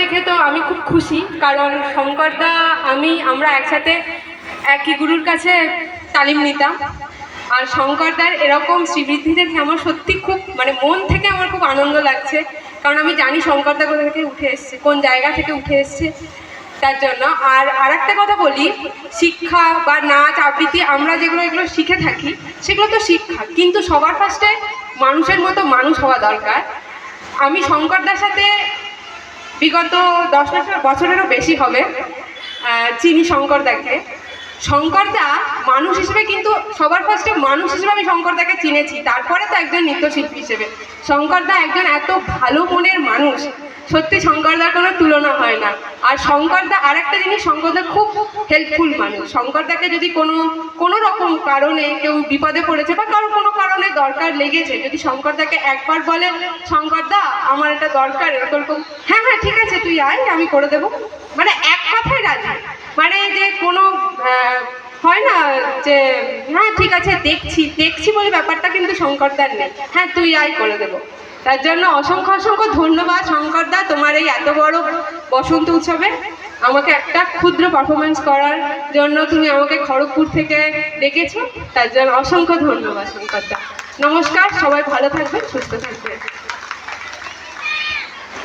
দেখে তো আমি খুব খুশি, কারণ শঙ্করদা আমরা একসাথে একই গুরুর কাছে তালিম নিতাম। আর শঙ্করদার এরকম শ্রীবৃদ্ধি দেখে আমার সত্যি খুব মন থেকে আমার খুব আনন্দ লাগছে, কারণ আমি জানি শঙ্করদা কোথা থেকে উঠে এসছে, কোন জায়গা থেকে উঠে এসছে। তার জন্য আর একটা কথা বলি, শিক্ষা বা নাচ আবৃত্তি আমরা এগুলো শিখে থাকি, সেগুলো তো শিক্ষা, কিন্তু সবার ফার্স্টে মানুষের মতো মানুষ হওয়া দরকার। আমি শঙ্করদার সাথে বিগত 10 বছরেরও বেশি হবে চিনি শঙ্করদাকে। শঙ্করদা মানুষ হিসেবে, কিন্তু সবার ফার্স্টে মানুষ হিসেবে আমি শঙ্করদাকে চিনেছি, তারপরে তো একজন নৃত্যশিল্পী হিসেবে। শঙ্করদা একজন এত ভালো মনের মানুষ, সত্যি শঙ্করদার কোনো তুলনা হয় না। আর শঙ্করদা আরেকটা জিনিস, শঙ্করদা খুব হেল্পফুল মানুষ। শঙ্করদাকে যদি কোনো রকম কারণে কেউ বিপদে পড়েছে বা কোনো কারণে দরকার লেগেছে, যদি শঙ্করদাকে একবার বলে শঙ্করদা আমার এটা দরকার এরকম, হ্যাঁ হ্যাঁ ঠিক আছে তুই আয় আমি করে দেবো, এক কথায় রাজি। যে কোনো হয় না যে হ্যাঁ ঠিক আছে দেখছি বলে ব্যাপারটা কিন্তু শঙ্করদার নেই, হ্যাঁ তুই আয় করে দেবো। তার জন্য অসংখ্য ধন্যবাদ শঙ্করদা, তোমার এই এত বড় বসন্ত উৎসবে আমাকে একটা ক্ষুদ্র পারফরমেন্স করার জন্য তুমি আমাকে খড়গপুর থেকে ডেকেছো, তার জন্য অসংখ্য ধন্যবাদ শঙ্করদা। নমস্কার, সবাই ভালো থাকবে, সুস্থ থাকবে।